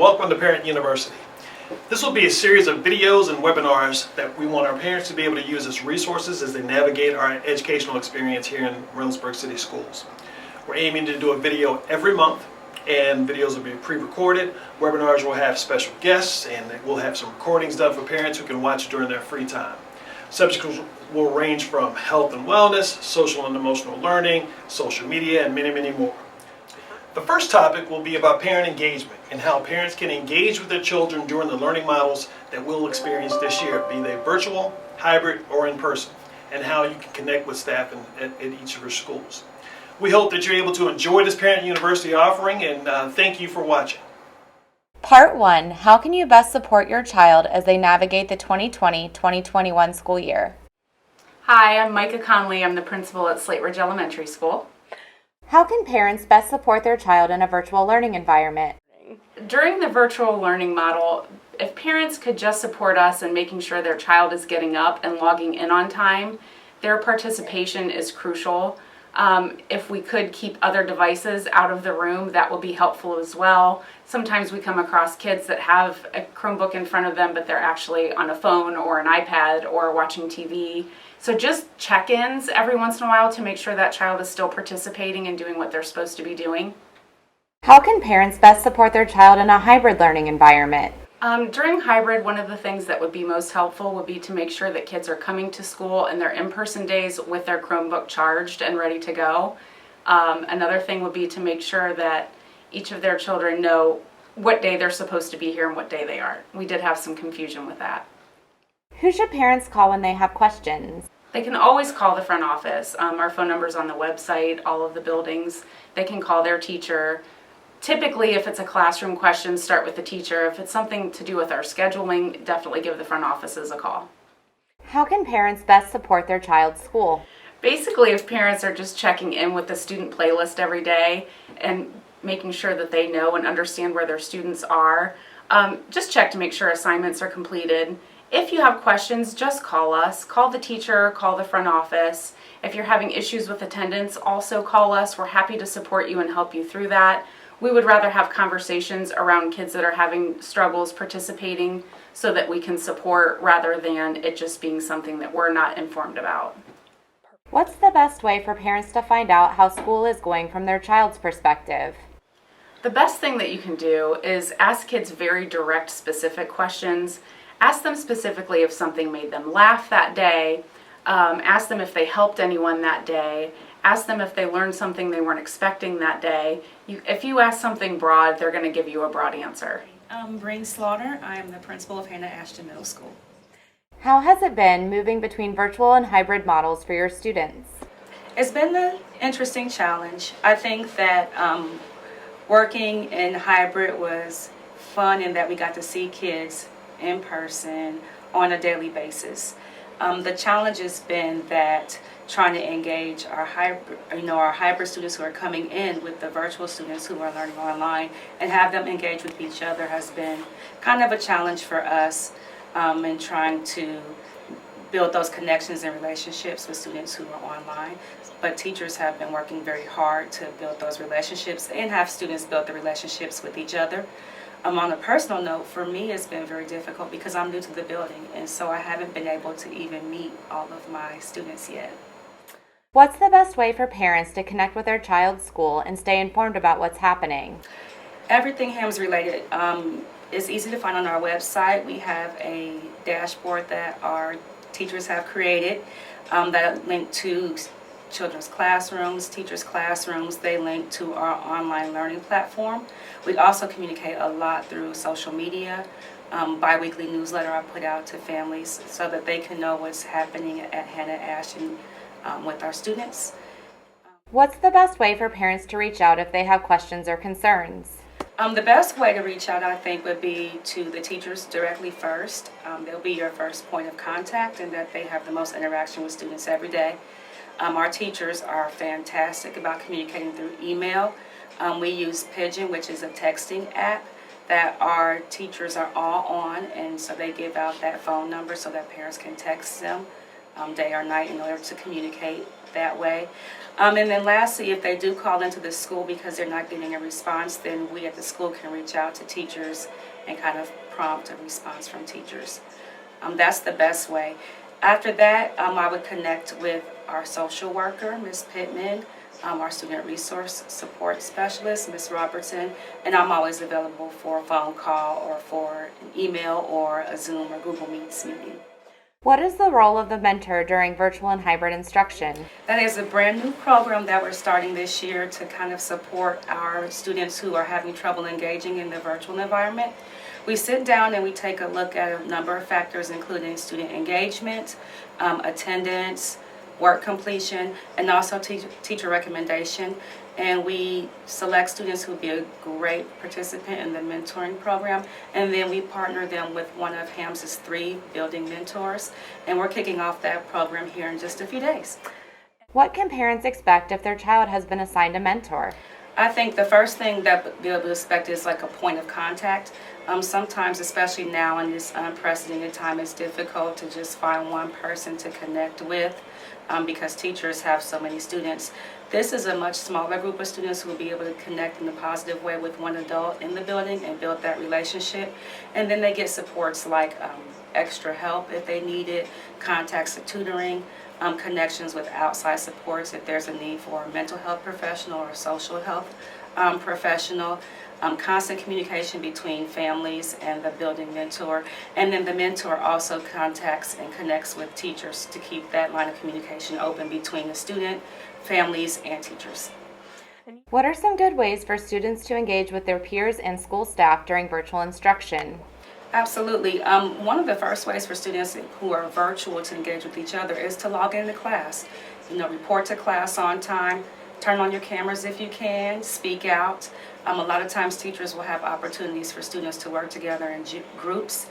welcome to Parent University. This will be a series of videos and webinars that we want our parents to be able to use as resources as they navigate our educational experience here in Reynoldsburg City Schools. We're aiming to do a video every month, and videos will be pre-recorded. Webinars will have special guests, and we'll have some recordings done for parents who can watch during their free time. Subjects will range from health and wellness, social and emotional learning, social media, and many, many more. The first topic will be about parent engagement and how parents can engage with their children during the learning models that we'll experience this year, be they virtual, hybrid, or in person, and how you can connect with staff at each of your schools. We hope that you're able to enjoy this Parent University offering, and thank you for watching. Part 1. How can you best support your child as they navigate the 2020-2021 school year? Hi, I'm Micah Conley. I'm the principal at Slate Ridge Elementary School. How can parents best support their child in a virtual learning environment? During the virtual learning model, if parents could just support us in making sure their child is getting up and logging in on time, their participation is crucial. If we could keep other devices out of the room, that will be helpful as well. Sometimes we come across kids that have a Chromebook in front of them, but they're actually on a phone or an iPad or watching TV. So just check-ins every once in a while to make sure that child is still participating and doing what they're supposed to be doing. How can parents best support their child in a hybrid learning environment? During hybrid, one of the things that would be most helpful would be to make sure that kids are coming to school in their in-person days with their Chromebook charged and ready to go. Another thing would be to make sure that each of their children know what day they're supposed to be here and what day they aren't. We did have some confusion with that. Who should parents call when they have questions? They can always call the front office. Our phone number's on the website, all of the buildings. They can call their teacher. Typically, if it's a classroom question, start with the teacher. If it's something to do with our scheduling, definitely give the front offices a call. How can parents best support their child's school? Basically, if parents are just checking in with the student playlist every day and making sure that they know and understand where their students are, just check to make sure assignments are completed. If you have questions, just call us. Call the teacher, call the front office. If you're having issues with attendance, also call us. We're happy to support you and help you through that. We would rather have conversations around kids that are having struggles participating so that we can support rather than it just being something that we're not informed about. What's the best way for parents to find out how school is going from their child's perspective? The best thing that you can do is ask kids very direct, specific questions. Ask them specifically if something made them laugh that day. Ask them if they helped anyone that day. Ask them if they learned something they weren't expecting that day. If you ask something broad, they're going to give you a broad answer. I'm Breen Slaughter. I am the principal of Hannah Ashton Middle School. How has it been moving between virtual and hybrid models for your students? It's been an interesting challenge. I think that working in hybrid was fun in that we got to see kids in person on a daily basis. The challenge has been that trying to engage our hybrid students who are coming in with the virtual students who are learning online and have them engage with each other has been kind of a challenge for us in trying to build those connections and relationships with students who are online. But teachers have been working very hard to build those relationships and have students build the relationships with each other. On a personal note, for me it's been very difficult because I'm new to the building, and so I haven't been able to even meet all of my students yet. What's the best way for parents to connect with their child's school and stay informed about what's happening? Everything HAMS related is easy to find on our website. We have a dashboard that our teachers have created that link to children's classrooms, teachers' classrooms. They link to our online learning platform. We also communicate a lot through social media. Bi-weekly newsletter I put out to families so that they can know what's happening at Hannah Ashton with our students. What's the best way for parents to reach out if they have questions or concerns? The best way to reach out, I think, would be to the teachers directly first. They'll be your first point of contact, and that they have the most interaction with students every day. Our teachers are fantastic about communicating through email. We use Pigeon, which is a texting app that our teachers are all on, and so they give out that phone number so that parents can text them day or night in order to communicate that way. And then lastly, if they do call into the school because they're not getting a response, then we at the school can reach out to teachers and kind of prompt a response from teachers. That's the best way. After that, I would connect with our social worker, Ms. Pittman, our student resource support specialist, Ms. Robertson, and I'm always available for a phone call or for an email or a Zoom or Google Meets meeting. What is the role of the mentor during virtual and hybrid instruction? That is a brand new program that we're starting this year to kind of support our students who are having trouble engaging in the virtual environment. We sit down and we take a look at a number of factors, including student engagement, attendance, work completion, and also teacher recommendation. And we select students who would be a great participant in the mentoring program, and then we partner them with one of HAMS's 3 building mentors, and we're kicking off that program here in just a few days. What can parents expect if their child has been assigned a mentor? I think the first thing that they'll expect is like a point of contact. Sometimes, especially now in this unprecedented time, it's difficult to just find one person to connect with because teachers have so many students. This is a much smaller group of students who will be able to connect in a positive way with one adult in the building and build that relationship. And then they get supports like extra help if they need it, contacts to tutoring, connections with outside supports if there's a need for a mental health professional or a social health professional, constant communication between families and the building mentor, and then the mentor also contacts and connects with teachers to keep that line of communication open between the student, families, and teachers. What are some good ways for students to engage with their peers and school staff during virtual instruction? Absolutely. One of the first ways for students who are virtual to engage with each other is to log into class. Report to class on time, turn on your cameras if you can, speak out. A lot of times teachers will have opportunities for students to work together in groups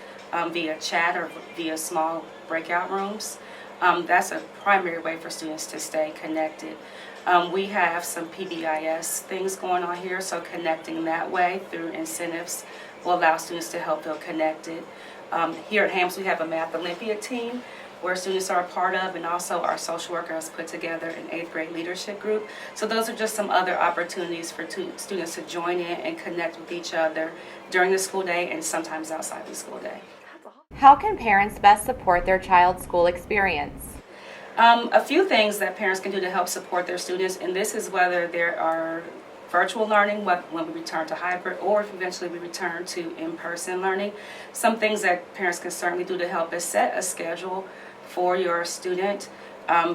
via chat or via small breakout rooms. That's a primary way for students to stay connected. We have some PBIS things going on here, so connecting that way through incentives will allow students to help feel connected. Here at HAMS, we have a Math Olympia team where students are a part of, and also our social worker has put together an 8th grade leadership group. So those are just some other opportunities for students to join in and connect with each other during the school day and sometimes outside the school day. How can parents best support their child's school experience? A few things that parents can do to help support their students, and this is whether there are virtual learning when we return to hybrid or if eventually we return to in-person learning. Some things that parents can certainly do to help is set a schedule for your student.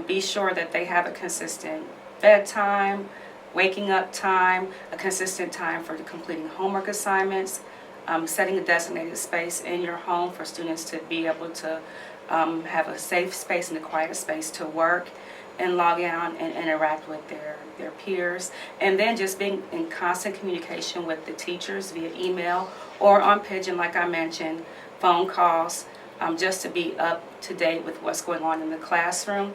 Be sure that they have a consistent bedtime, waking up time, a consistent time for completing homework assignments, setting a designated space in your home for students to be able to have a safe space and a quiet space to work and log on and interact with their peers. And then just being in constant communication with the teachers via email or on Pigeon, like I mentioned, phone calls, just to be up to date with what's going on in the classroom.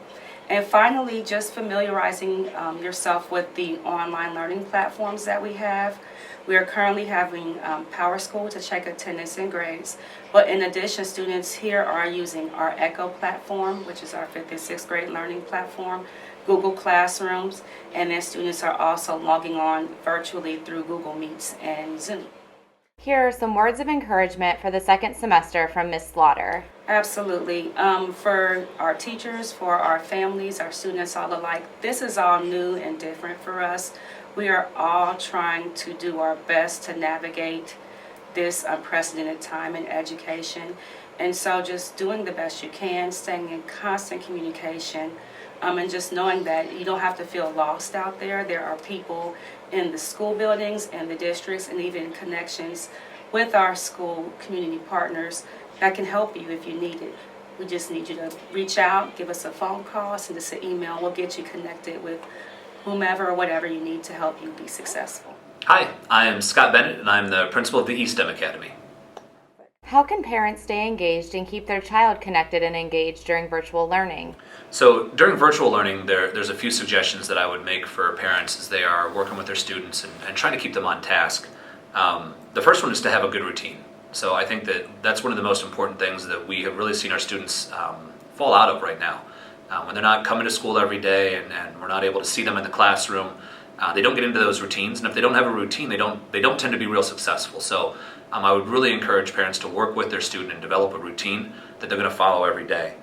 And finally, just familiarizing yourself with the online learning platforms that we have. We are currently having PowerSchool to check attendance and grades, but in addition, students here are using our Echo platform, which is our 5th and 6th grade learning platform, Google Classrooms, and then students are also logging on virtually through Google Meets and Zoom. Here are some words of encouragement for the second semester from Ms. Slaughter. Absolutely. For our teachers, for our families, our students all alike, this is all new and different for us. We are all trying to do our best to navigate this unprecedented time in education. And so just doing the best you can, staying in constant communication, and just knowing that you don't have to feel lost out there. There are people in the school buildings and the districts and even connections with our school community partners that can help you if you need it. We just need you to reach out, give us a phone call, send us an email. We'll get you connected with whomever or whatever you need to help you be successful. Hi, I am Scott Bennett, and I'm the principal of the East STEM Academy. How can parents stay engaged and keep their child connected and engaged during virtual learning? So during virtual learning, there's a few suggestions that I would make for parents as they are working with their students and trying to keep them on task. The first one is to have a good routine. So I think that's one of the most important things that we have really seen our students fall out of right now. When they're not coming to school every day and we're not able to see them in the classroom, they don't get into those routines. And if they don't have a routine, they don't tend to be real successful. So I would really encourage parents to work with their student and develop a routine that they're going to follow every day.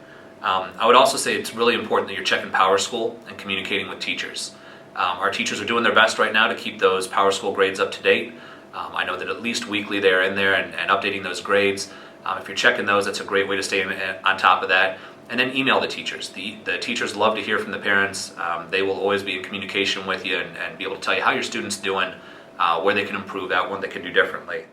I would also say it's really important that you're checking PowerSchool and communicating with teachers. Our teachers are doing their best right now to keep those PowerSchool grades up to date. I know that at least weekly they're in there and updating those grades. If you're checking those, that's a great way to stay on top of that. And then email the teachers. The teachers love to hear from the parents. They will always be in communication with you and be able to tell you how your student's doing, where they can improve at, what they can do differently.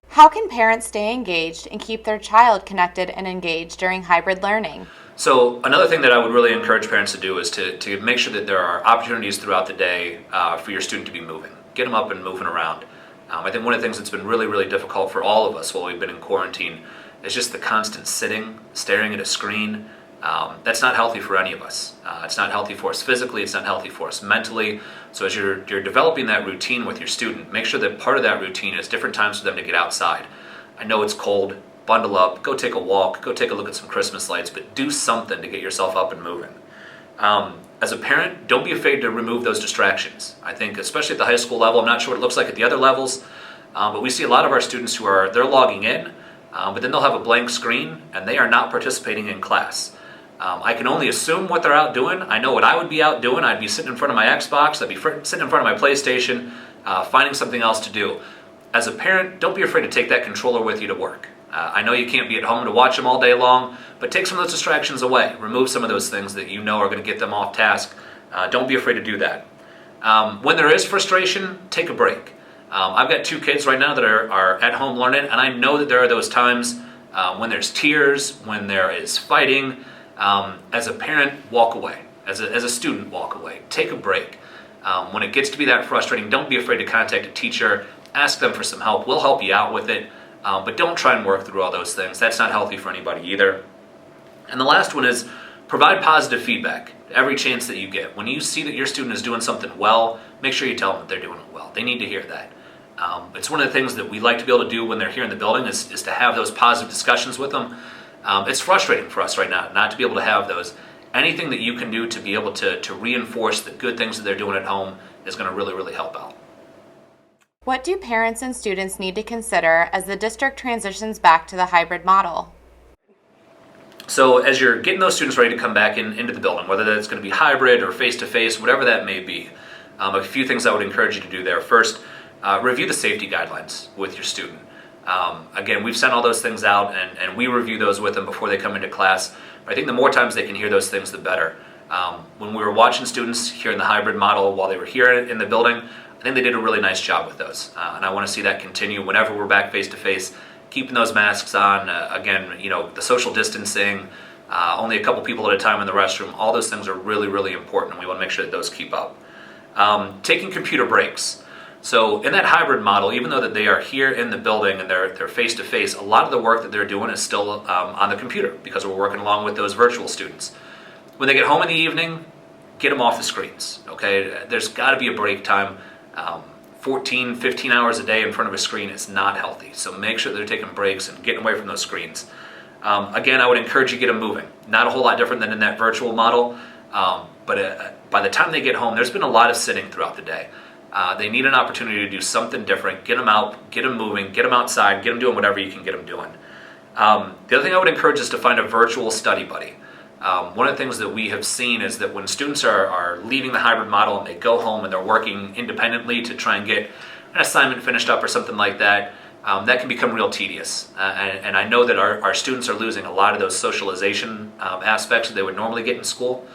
How can parents stay engaged and keep their child connected and engaged during hybrid learning? So another thing that I would really encourage parents to do is to make sure that there are opportunities throughout the day for your student to be moving. Get them up and moving around. I think one of the things that's been really, really difficult for all of us while we've been in quarantine is just the constant sitting, staring at a screen. That's not healthy for any of us. It's not healthy for us physically, it's not healthy for us mentally. So as you're developing that routine with your student, make sure that part of that routine is different times for them to get outside. I know it's cold, bundle up, go take a walk, go take a look at some Christmas lights, but do something to get yourself up and moving. As a parent, don't be afraid to remove those distractions. I think especially at the high school level, I'm not sure what it looks like at the other levels, but we see a lot of our students they're logging in, but then they'll have a blank screen and they are not participating in class. I can only assume what they're out doing. I know what I would be out doing. I'd be sitting in front of my Xbox, I'd be sitting in front of my PlayStation, finding something else to do. As a parent, don't be afraid to take that controller with you to work. I know you can't be at home to watch them all day long, but take some of those distractions away. Remove some of those things that you know are going to get them off task. Don't be afraid to do that. When there is frustration, take a break. I've got 2 kids right now that are at home learning, and I know that there are those times when there's tears, when there is fighting. As a parent, walk away. As a student, walk away. Take a break. When it gets to be that frustrating, don't be afraid to contact a teacher. Ask them for some help. We'll help you out with it. But don't try and work through all those things. That's not healthy for anybody either. And the last one is provide positive feedback every chance that you get. When you see that your student is doing something well, make sure you tell them that they're doing it well. They need to hear that. It's one of the things that we like to be able to do when they're here in the building is to have those positive discussions with them. It's frustrating for us right now not to be able to have those. Anything that you can do to be able to reinforce the good things that they're doing at home is going to really, really help out. What do parents and students need to consider as the district transitions back to the hybrid model? So as you're getting those students ready to come back into the building, whether that's going to be hybrid or face-to-face, whatever that may be, a few things I would encourage you to do there. First, review the safety guidelines with your student. Again, we've sent all those things out and we review those with them before they come into class. I think the more times they can hear those things, the better. When we were watching students here in the hybrid model while they were here in the building, I think they did a really nice job with those. And I want to see that continue whenever we're back face-to-face, keeping those masks on. Again, the social distancing, only a couple people at a time in the restroom, all those things are really, really important, and we want to make sure that those keep up. Taking computer breaks. So in that hybrid model, even though that they are here in the building and they're face-to-face, a lot of the work that they're doing is still on the computer because we're working along with those virtual students. When they get home in the evening, get them off the screens, okay? There's got to be a break time. 14, 15 hours a day in front of a screen is not healthy. So make sure they're taking breaks and getting away from those screens. Again, I would encourage you to get them moving. Not a whole lot different than in that virtual model, but by the time they get home, there's been a lot of sitting throughout the day. They need an opportunity to do something different. Get them out, get them moving, get them outside, get them doing whatever you can get them doing. The other thing I would encourage is to find a virtual study buddy. One of the things that we have seen is that when students are leaving the hybrid model and they go home and they're working independently to try and get an assignment finished up or something like that, that can become real tedious. And I know that our students are losing a lot of those socialization aspects that they would normally get in school.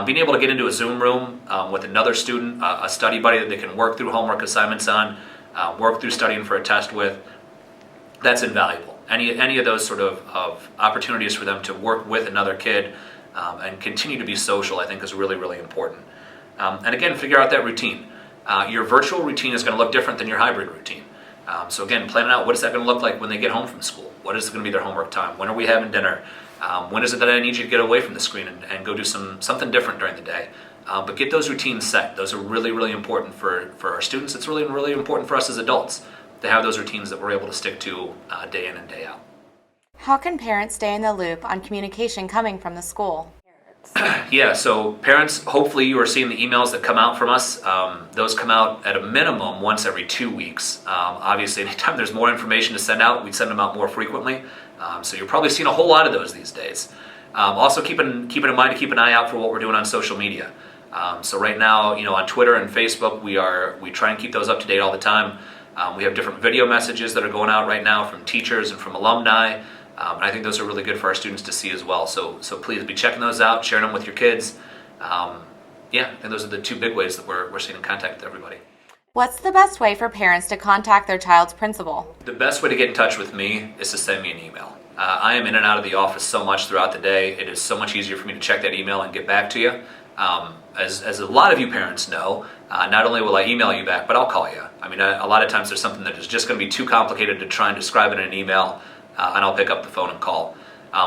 Being able to get into a Zoom room with another student, a study buddy that they can work through homework assignments on, work through studying for a test with, that's invaluable. Any of those sort of opportunities for them to work with another kid and continue to be social, I think is really, really important. And again, figure out that routine. Your virtual routine is going to look different than your hybrid routine. So again, planning out what is that going to look like when they get home from school? What is going to be their homework time? When are we having dinner? When is it that I need you to get away from the screen and go do something different during the day? But get those routines set. Those are really, really important for our students. It's really, really important for us as adults to have those routines that we're able to stick to day in and day out. How can parents stay in the loop on communication coming from the school? Yeah, so parents, hopefully you are seeing the emails that come out from us. Those come out at a minimum once every 2 weeks. Obviously, anytime there's more information to send out, we send them out more frequently. So you're probably seeing a whole lot of those these days. Also, keep in mind to keep an eye out for what we're doing on social media. So right now, on Twitter and Facebook, we try and keep those up to date all the time. We have different video messages that are going out right now from teachers and from alumni. And I think those are really good for our students to see as well. So please be checking those out, sharing them with your kids. I think those are the two big ways that we're staying in contact with everybody. What's the best way for parents to contact their child's principal? The best way to get in touch with me is to send me an email. I am in and out of the office so much throughout the day. It is so much easier for me to check that email and get back to you. As a lot of you parents know, not only will I email you back, but I'll call you. I mean, a lot of times there's something that is just going to be too complicated to try and describe in an email, and I'll pick up the phone and call.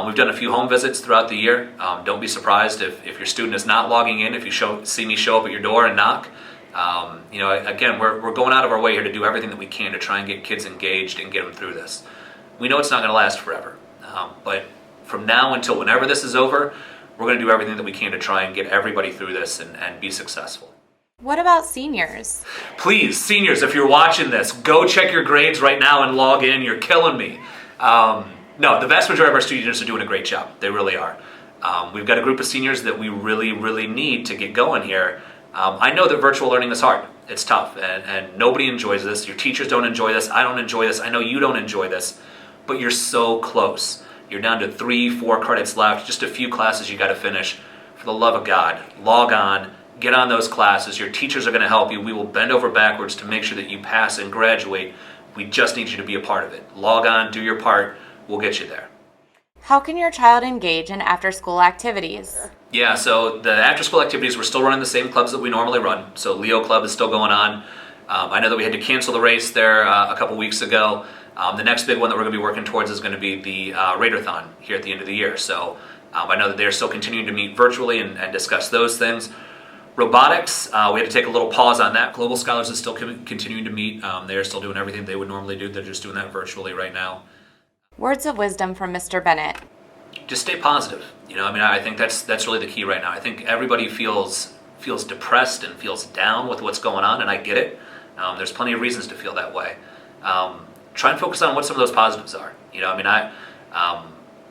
We've done a few home visits throughout the year. Don't be surprised if your student is not logging in, if you see me show up at your door and knock. Again, we're going out of our way here to do everything that we can to try and get kids engaged and get them through this. We know it's not going to last forever, but from now until whenever this is over, we're going to do everything that we can to try and get everybody through this and be successful. What about seniors? Please, seniors, if you're watching this, go check your grades right now and log in. You're killing me. No, the vast majority of our students are doing a great job. They really are. We've got a group of seniors that we really, really need to get going here. I know that virtual learning is hard. It's tough, and nobody enjoys this. Your teachers don't enjoy this. I don't enjoy this. I know you don't enjoy this, but you're so close. You're down to 3-4 credits left, just a few classes you got to finish. For the love of God, log on, get on those classes. Your teachers are going to help you. We will bend over backwards to make sure that you pass and graduate. We just need you to be a part of it. Log on, do your part. We'll get you there. How can your child engage in after-school activities? Yeah, so the after-school activities, we're still running the same clubs that we normally run. So Leo Club is still going on. I know that we had to cancel the race there a couple weeks ago. The next big one that we're going to be working towards is going to be the Raider-thon here at the end of the year. So I know that they're still continuing to meet virtually and discuss those things. Robotics, we had to take a little pause on that. Global Scholars is still continuing to meet. They're still doing everything they would normally do. They're just doing that virtually right now. Words of wisdom from Mr. Bennett. Just stay positive. I think that's really the key right now. I think everybody feels depressed and feels down with what's going on, and I get it. There's plenty of reasons to feel that way. Try and focus on what some of those positives are.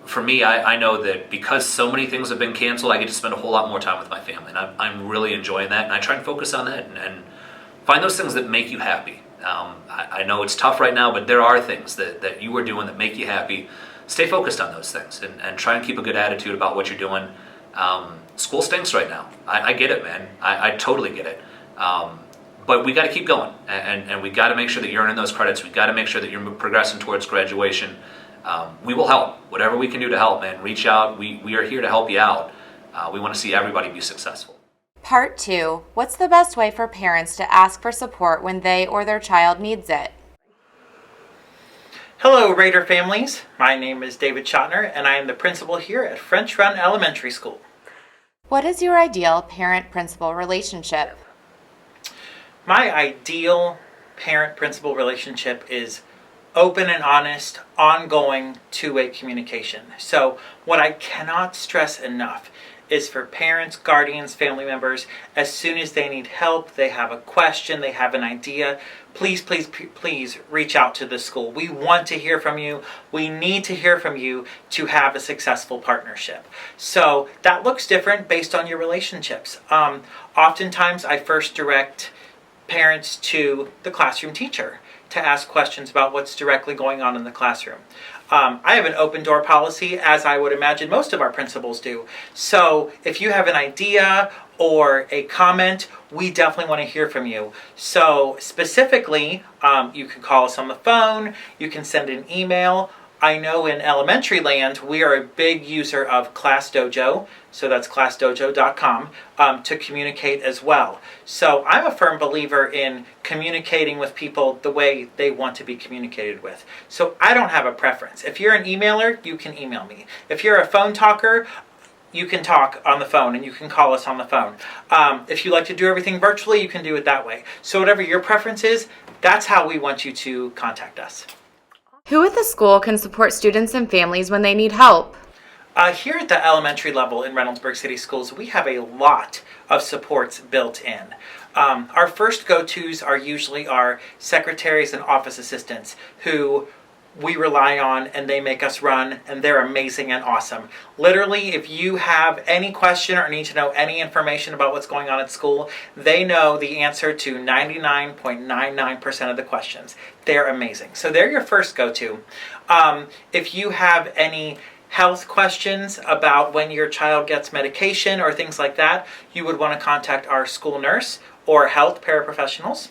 For me, I know that because so many things have been canceled, I get to spend a whole lot more time with my family, and I'm really enjoying that, and I try and focus on that and find those things that make you happy. I know it's tough right now, but there are things that you are doing that make you happy. Stay focused on those things and try and keep a good attitude about what you're doing. School stinks right now. I get it, man. I totally get it. But we got to keep going, and we got to make sure that you're earning those credits. We got to make sure that you're progressing towards graduation. We will help. Whatever we can do to help, man, reach out. We are here to help you out. We want to see everybody be successful. Part 2. What's the best way for parents to ask for support when they or their child needs it? Hello, Raider families. My name is David Schottner, and I am the principal here at French Run Elementary School. What is your ideal parent-principal relationship? My ideal parent-principal relationship is open and honest, ongoing, two-way communication. So what I cannot stress enough is for parents, guardians, family members, as soon as they need help, they have a question, they have an idea, please reach out to the school. We want to hear from you. We need to hear from you to have a successful partnership. So that looks different based on your relationships. Oftentimes I first direct parents to the classroom teacher to ask questions about what's directly going on in the classroom. I have an open door policy, as I would imagine most of our principals do. So if you have an idea or a comment, we definitely want to hear from you. So specifically, you can call us on the phone, you can send an email. I know in elementary land, we are a big user of ClassDojo, so that's classdojo.com, to communicate as well. So I'm a firm believer in communicating with people the way they want to be communicated with. So I don't have a preference. If you're an emailer, you can email me. If you're a phone talker, you can talk on the phone and you can call us on the phone. If you like to do everything virtually, you can do it that way. So whatever your preference is, that's how we want you to contact us. Who at the school can support students and families when they need help? Here at the elementary level in Reynoldsburg City Schools, we have a lot of supports built in. Our first go-tos are usually our secretaries and office assistants who we rely on, and they make us run, and they're amazing and awesome. Literally, if you have any question or need to know any information about what's going on at school, they know the answer to 99.99% of the questions. They're amazing. So they're your first go-to. If you have any health questions about when your child gets medication or things like that, you would want to contact our school nurse or health paraprofessionals.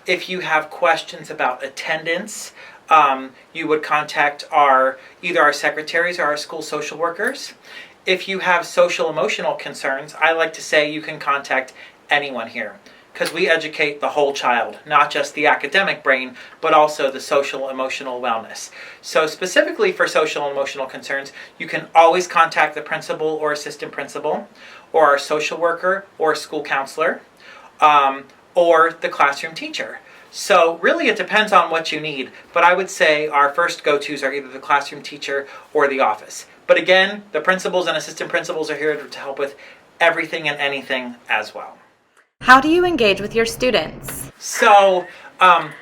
If you have questions about attendance, you would contact either our secretaries or our school social workers. If you have social emotional concerns, I like to say you can contact anyone here, because we educate the whole child, not just the academic brain, but also the social emotional wellness. So specifically for social emotional concerns, you can always contact the principal or assistant principal, or our social worker or school counselor, or the classroom teacher. So really it depends on what you need, but I would say our first go-tos are either the classroom teacher or the office. But again, the principals and assistant principals are here to help with everything and anything as well. How do you engage with your students? So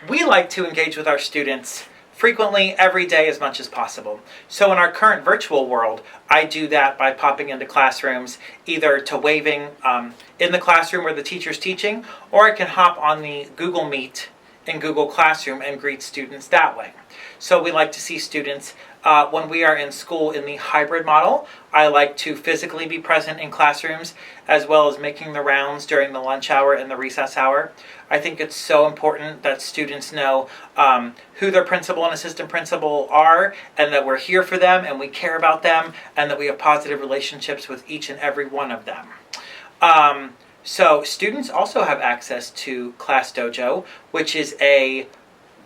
we like to engage with our students frequently, every day, as much as possible. So in our current virtual world, I do that by popping into classrooms, either to waving in the classroom where the teacher's teaching, or I can hop on the Google Meet in Google Classroom and greet students that way. So we like to see students when we are in school in the hybrid model. I like to physically be present in classrooms, as well as making the rounds during the lunch hour and the recess hour. I think it's so important that students know who their principal and assistant principal are, and that we're here for them and we care about them, and that we have positive relationships with each and every one of them. So students also have access to Class Dojo, which is a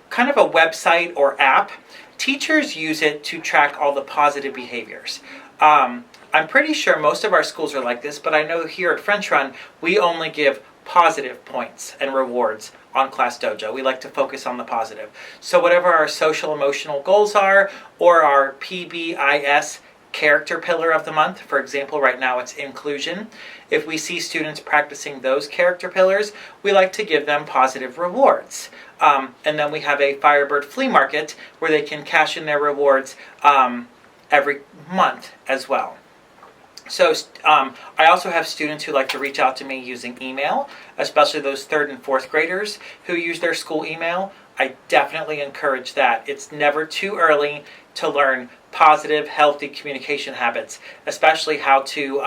kind of a website or app. Teachers use it to track all the positive behaviors. I'm pretty sure most of our schools are like this, but I know here at French Run, we only give positive points and rewards on Class Dojo. We like to focus on the positive. So whatever our social emotional goals are, or our PBIS character pillar of the month, for example, right now it's inclusion. If we see students practicing those character pillars, we like to give them positive rewards. And then we have a Firebird flea market where they can cash in their rewards every month as well. So I also have students who like to reach out to me using email, especially those 3rd and 4th graders who use their school email. I definitely encourage that. It's never too early to learn positive, healthy communication habits, especially how to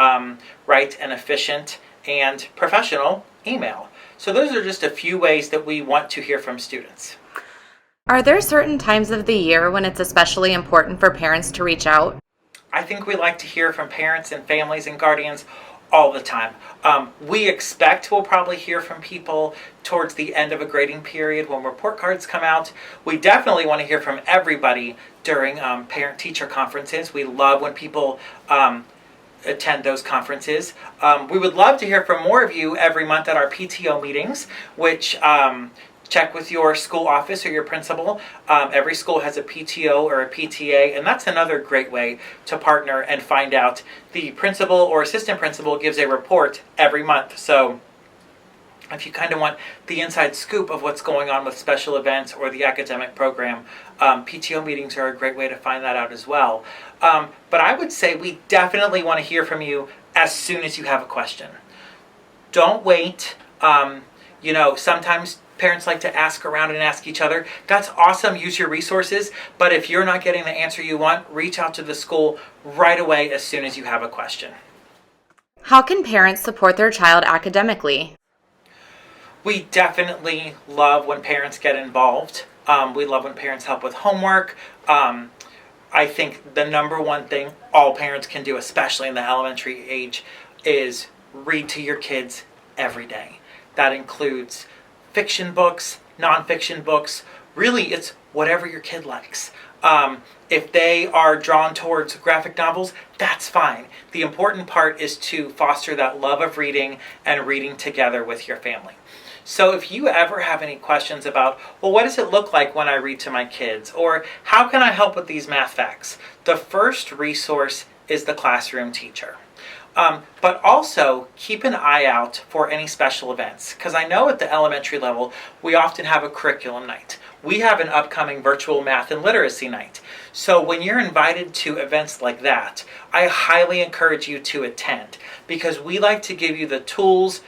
write an efficient and professional email. So those are just a few ways that we want to hear from students. Are there certain times of the year when it's especially important for parents to reach out? I think we like to hear from parents and families and guardians all the time. We expect we'll probably hear from people towards the end of a grading period when report cards come out. We definitely want to hear from everybody during parent-teacher conferences. We love when people attend those conferences. We would love to hear from more of you every month at our PTO meetings, which check with your school office or your principal. Every school has a PTO or a PTA, and that's another great way to partner and find out. The principal or assistant principal gives a report every month. So if you kind of want the inside scoop of what's going on with special events or the academic program, PTO meetings are a great way to find that out as well. But I would say we definitely want to hear from you as soon as you have a question. Don't wait. Sometimes parents like to ask around and ask each other. That's awesome. Use your resources. But if you're not getting the answer you want, reach out to the school right away as soon as you have a question. How can parents support their child academically? We definitely love when parents get involved. We love when parents help with homework. I think the number one thing all parents can do, especially in the elementary age, is read to your kids every day. That includes fiction books, nonfiction books. Really, it's whatever your kid likes. If they are drawn towards graphic novels, that's fine. The important part is to foster that love of reading and reading together with your family. So if you ever have any questions about, well, what does it look like when I read to my kids? Or how can I help with these math facts? The first resource is the classroom teacher. But also keep an eye out for any special events, because I know at the elementary level we often have a curriculum night. We have an upcoming virtual math and literacy night. So when you're invited to events like that, I highly encourage you to attend, because we like to give you the tools,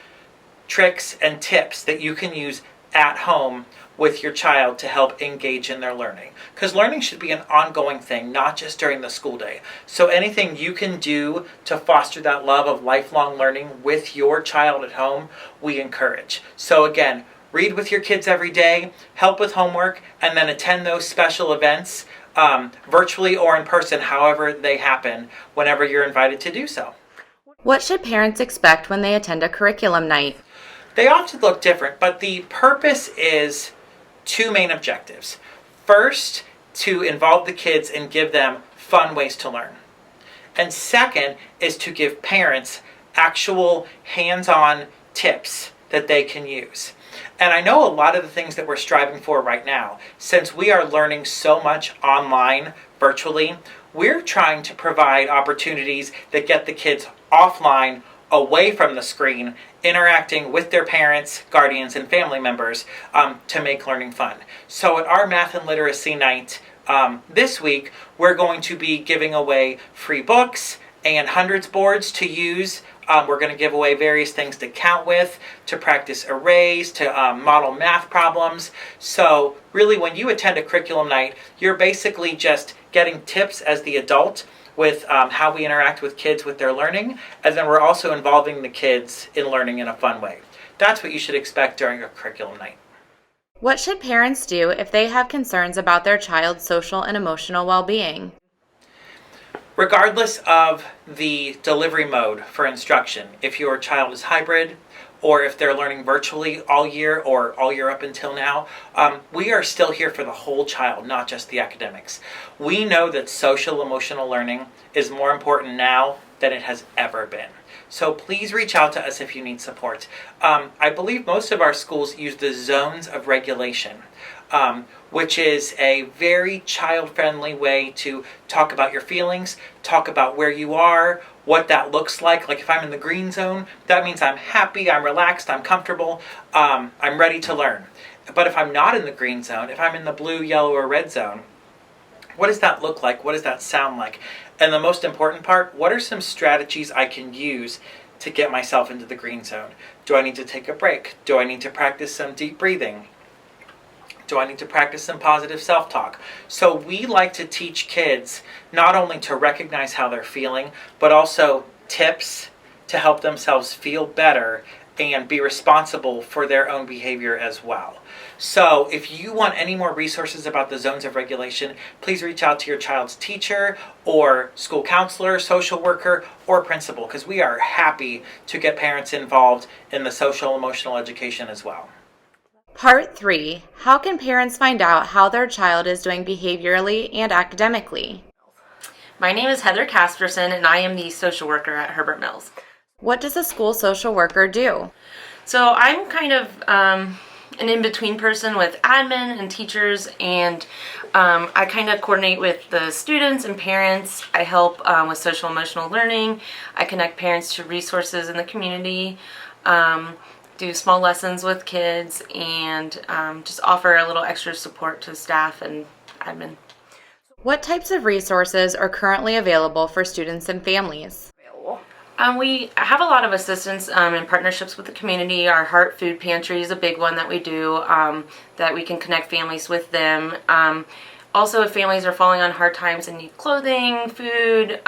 tricks, and tips that you can use at home with your child to help engage in their learning. Because learning should be an ongoing thing, not just during the school day. So anything you can do to foster that love of lifelong learning with your child at home, we encourage. So again, read with your kids every day, help with homework, and then attend those special events, virtually or in person, however they happen, whenever you're invited to do so. What should parents expect when they attend a curriculum night? They often look different, but the purpose is two main objectives. First, to involve the kids and give them fun ways to learn. And second is to give parents actual hands-on tips that they can use. And I know a lot of the things that we're striving for right now, since we are learning so much online, virtually, we're trying to provide opportunities that get the kids offline, away from the screen, interacting with their parents, guardians, and family members to make learning fun. So at our math and literacy night this week, we're going to be giving away free books and hundreds boards to use. We're going to give away various things to count with, to practice arrays, to model math problems. So really, when you attend a curriculum night, you're basically just getting tips as the adult with how we interact with kids with their learning, and then we're also involving the kids in learning in a fun way. That's what you should expect during a curriculum night. What should parents do if they have concerns about their child's social and emotional well-being? Regardless of the delivery mode for instruction, if your child is hybrid, or if they're learning virtually all year or all year up until now, we are still here for the whole child, not just the academics. We know that social emotional learning is more important now than it has ever been. So please reach out to us if you need support. I believe most of our schools use the zones of regulation, which is a very child-friendly way to talk about your feelings, talk about where you are, what that looks like. Like if I'm in the green zone, that means I'm happy, I'm relaxed, I'm comfortable, I'm ready to learn. But if I'm not in the green zone, if I'm in the blue, yellow, or red zone, what does that look like? What does that sound like? And the most important part, what are some strategies I can use to get myself into the green zone? Do I need to take a break? Do I need to practice some deep breathing? Do I need to practice some positive self-talk? So we like to teach kids not only to recognize how they're feeling, but also tips to help themselves feel better and be responsible for their own behavior as well. So if you want any more resources about the zones of regulation, please reach out to your child's teacher or school counselor, social worker, or principal, because we are happy to get parents involved in the social emotional education as well. Part 3. How can parents find out how their child is doing behaviorally and academically? My name is Heather Casperson, and I am the social worker at Herbert Mills. What does a school social worker do? So I'm kind of an in-between person with admin and teachers, and I kind of coordinate with the students and parents. I help with social emotional learning. I connect parents to resources in the community, do small lessons with kids, and just offer a little extra support to staff and admin. What types of resources are currently available for students and families? We have a lot of assistance in partnerships with the community. Our Heart Food Pantry is a big one that we do, that we can connect families with them. Also, if families are falling on hard times and need clothing, food,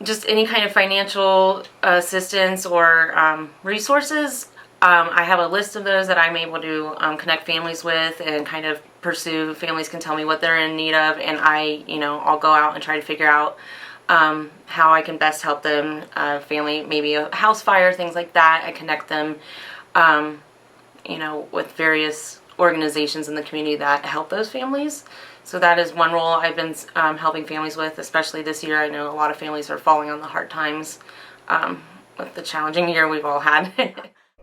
just any kind of financial assistance or resources, I have a list of those that I'm able to connect families with and kind of pursue. Families can tell me what they're in need of, and I'll go out and try to figure out how I can best help them. Family, maybe a house fire, things like that. I connect them, with various organizations in the community that help those families. So that is one role I've been helping families with, especially this year. I know a lot of families are falling on the hard times with the challenging year we've all had.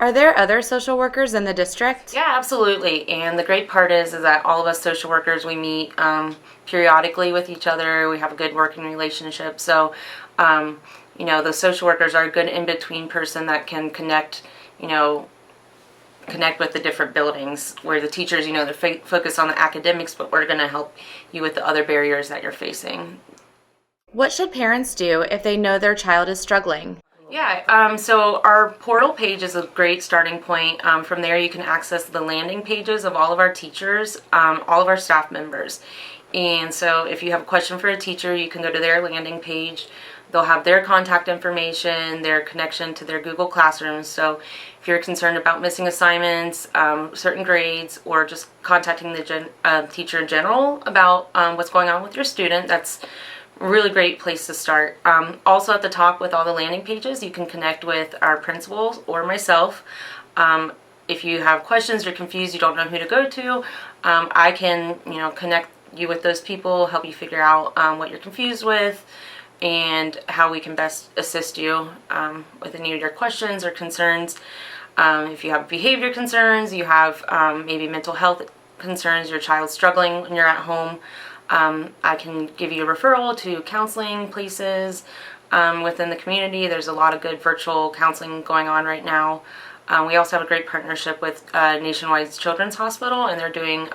Are there other social workers in the district? Yeah, absolutely. And the great part is that all of us social workers, we meet periodically with each other. We have a good working relationship. So, the social workers are a good in-between person that can connect with the different buildings, where the teachers, they're focused on the academics, but we're going to help you with the other barriers that you're facing. What should parents do if they know their child is struggling? Yeah, so our portal page is a great starting point. From there, you can access the landing pages of all of our teachers, all of our staff members. And so if you have a question for a teacher, you can go to their landing page. They'll have their contact information, their connection to their Google Classroom. So if you're concerned about missing assignments, certain grades, or just contacting the teacher in general about what's going on with your student, that's a really great place to start. Also at the top with all the landing pages, you can connect with our principals or myself. If you have questions, you're confused, you don't know who to go to, I can connect you with those people, help you figure out what you're confused with, and how we can best assist you with any of your questions or concerns. If you have behavior concerns, you have maybe mental health concerns, your child's struggling when you're at home, I can give you a referral to counseling places within the community. There's a lot of good virtual counseling going on right now. We also have a great partnership with Nationwide Children's Hospital, and they're doing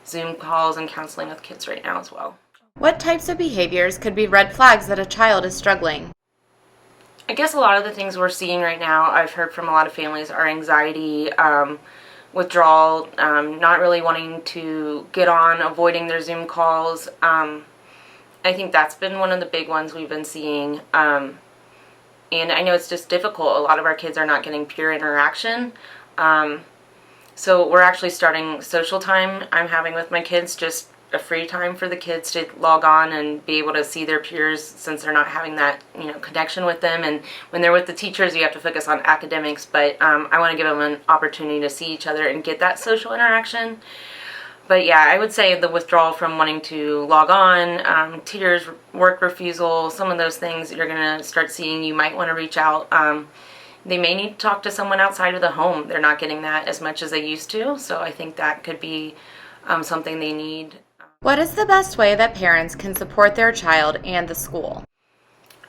Zoom calls and counseling with kids right now as well. What types of behaviors could be red flags that a child is struggling? I guess a lot of the things we're seeing right now, I've heard from a lot of families, are anxiety, withdrawal, not really wanting to get on, avoiding their Zoom calls. I think that's been one of the big ones we've been seeing. And I know it's just difficult. A lot of our kids are not getting peer interaction. So we're actually starting social time I'm having with my kids, just a free time for the kids to log on and be able to see their peers, since they're not having that connection with them. And when they're with the teachers, you have to focus on academics, but I want to give them an opportunity to see each other and get that social interaction. But yeah, I would say the withdrawal from wanting to log on, tears, work refusal, some of those things you're going to start seeing. You might want to reach out. They may need to talk to someone outside of the home. They're not getting that as much as they used to, so I think that could be something they need. What is the best way that parents can support their child and the school?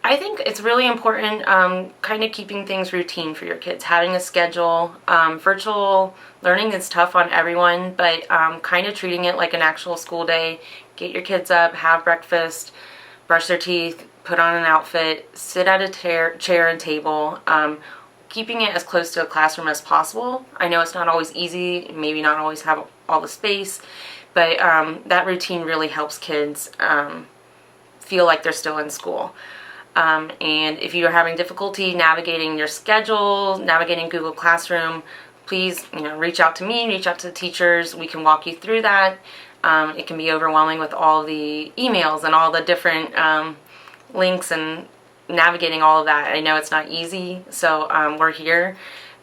I think it's really important kind of keeping things routine for your kids, having a schedule. Virtual learning is tough on everyone, but kind of treating it like an actual school day. Get your kids up, have breakfast, brush their teeth, put on an outfit, sit at a chair and table, keeping it as close to a classroom as possible. I know it's not always easy, maybe not always have all the space, but that routine really helps kids feel like they're still in school. And if you're having difficulty navigating your schedule, navigating Google Classroom, please reach out to me, reach out to the teachers. We can walk you through that. It can be overwhelming with all the emails and all the different links and navigating all of that. I know it's not easy, so we're here.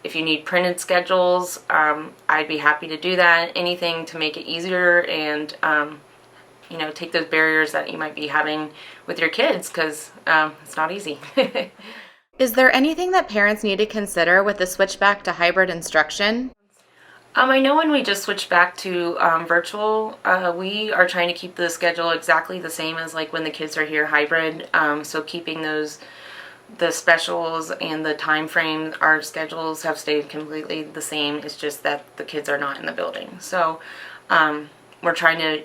If you need printed schedules, I'd be happy to do that. Anything to make it easier and take those barriers that you might be having with your kids, because it's not easy. Is there anything that parents need to consider with the switch back to hybrid instruction? I know when we just switched back to virtual, we are trying to keep the schedule exactly the same as like when the kids are here hybrid. So keeping the specials and the time frame, our schedules have stayed completely the same. It's just that the kids are not in the building. So we're trying to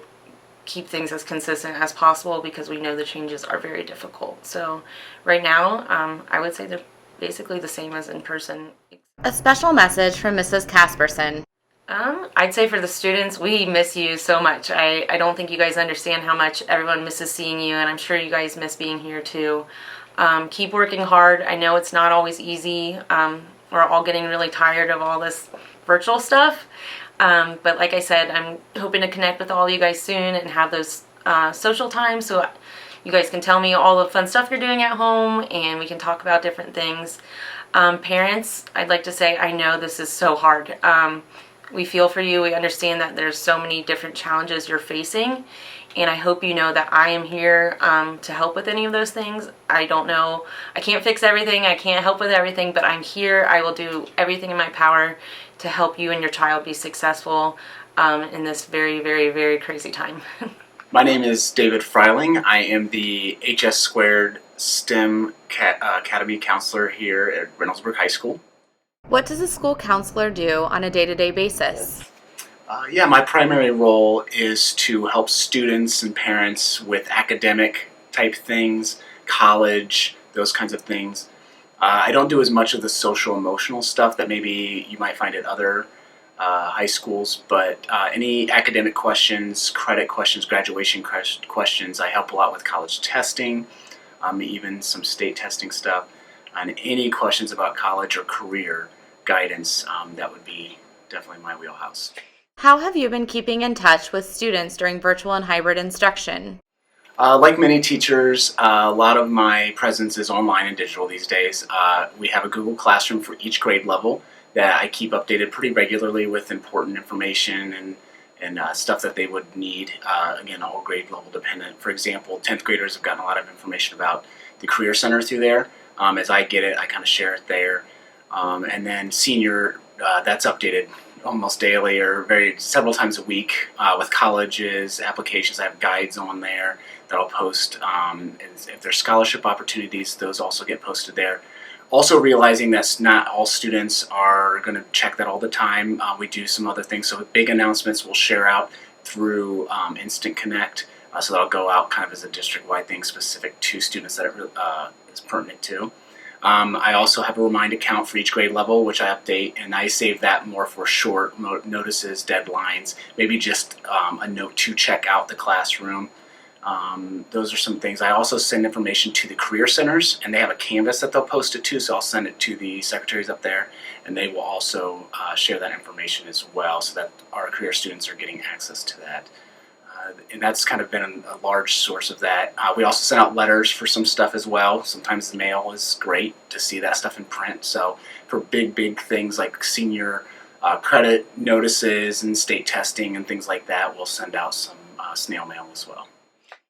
keep things as consistent as possible because we know the changes are very difficult. So right now, I would say they're basically the same as in person. A special message from Mrs. Casperson. I'd say for the students, we miss you so much. I don't think you guys understand how much everyone misses seeing you, and I'm sure you guys miss being here too. Keep working hard. I know it's not always easy. We're all getting really tired of all this virtual stuff. But like I said, I'm hoping to connect with all you guys soon and have those social times so you guys can tell me all the fun stuff you're doing at home and we can talk about different things. Parents, I'd like to say I know this is so hard. We feel for you. We understand that there's so many different challenges you're facing, and I hope you know that I am here to help with any of those things. I don't know, I can't fix everything, I can't help with everything, but I'm here. I will do everything in my power to help you and your child be successful in this very, very, very crazy time. My name is David Freiling. I am the HS Squared STEM Academy counselor here at Reynoldsburg High School. What does a school counselor do on a day-to-day basis? My primary role is to help students and parents with academic type things, college, those kinds of things. I don't do as much of the social emotional stuff that maybe you might find at other high schools, but any academic questions, credit questions, graduation questions, I help a lot with college testing, even some state testing stuff, and any questions about college or career guidance, that would be definitely my wheelhouse. How have you been keeping in touch with students during virtual and hybrid instruction? Like many teachers, a lot of my presence is online and digital these days. We have a Google Classroom for each grade level that I keep updated pretty regularly with important information and stuff that they would need, again, all grade level dependent. For example, 10th graders have gotten a lot of information about the Career Center through there. As I get it, I kind of share it there. And then senior, that's updated almost daily or several times a week with colleges, applications. I have guides on there that I'll post. If there's scholarship opportunities, those also get posted there. Also realizing that not all students are going to check that all the time. We do some other things. So big announcements we'll share out through Instant Connect. So that'll go out kind of as a district-wide thing specific to students that it is pertinent to. I also have a Remind account for each grade level, which I update, and I save that more for short notices, deadlines, maybe just a note to check out the classroom. Those are some things. I also send information to the career centers, and they have a Canvas that they'll post it to, so I'll send it to the secretaries up there, and they will also share that information as well, so that our career students are getting access to that. And that's kind of been a large source of that. We also send out letters for some stuff as well. Sometimes the mail is great to see that stuff in print. So for big things like senior credit notices and state testing and things like that, we'll send out some snail mail as well.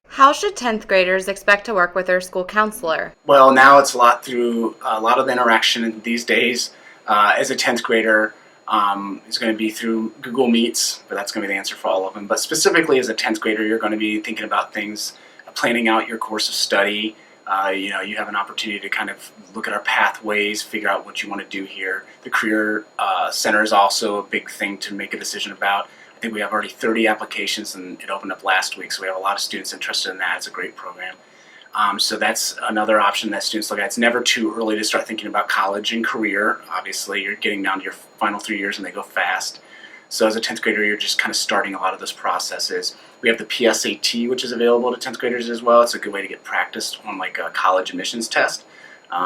How should 10th graders expect to work with their school counselor? Well, now it's a lot of the interaction these days. As a 10th grader, it's going to be through Google Meets, but that's going to be the answer for all of them. But specifically as a 10th grader, you're going to be thinking about things, planning out your course of study. You have an opportunity to kind of look at our pathways, figure out what you want to do here. The Career Center is also a big thing to make a decision about. I think we have already 30 applications, and it opened up last week, so we have a lot of students interested in that. It's a great program. So that's another option that students look at. It's never too early to start thinking about college and career. Obviously, you're getting down to your final 3 years and they go fast. So as a 10th grader, you're just kind of starting a lot of those processes. We have the PSAT, which is available to 10th graders as well. It's a good way to get practiced on like a college admissions test.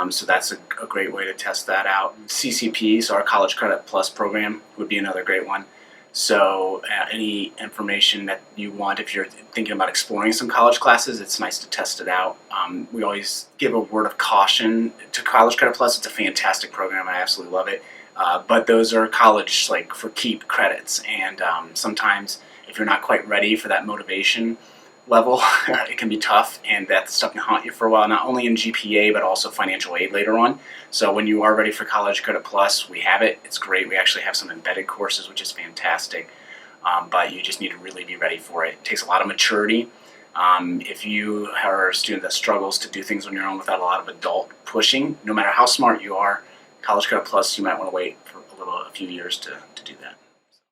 So that's a great way to test that out. CCP, so our College Credit Plus program, would be another great one. So any information that you want, if you're thinking about exploring some college classes, it's nice to test it out. We always give a word of caution to College Credit Plus. It's a fantastic program. I absolutely love it. But those are college, like for keep credits. And sometimes if you're not quite ready for that motivation level, it can be tough, and that stuff can haunt you for a while, not only in GPA, but also financial aid later on. So when you are ready for College Credit Plus, we have it. It's great. We actually have some embedded courses, which is fantastic. But you just need to really be ready for it. It takes a lot of maturity. If you are a student that struggles to do things on your own without a lot of adult pushing, no matter how smart you are, College Credit Plus, you might want to wait for a few years to do that.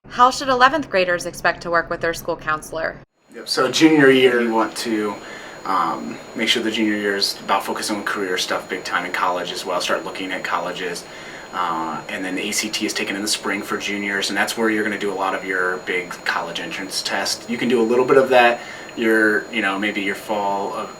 How should 11th graders expect to work with their school counselor? Yep. So junior year, you want to make sure the junior year is about focusing on career stuff big time in college as well. Start looking at colleges. And then the ACT is taken in the spring for juniors, and that's where you're going to do a lot of your big college entrance test. You can do a little bit of that maybe your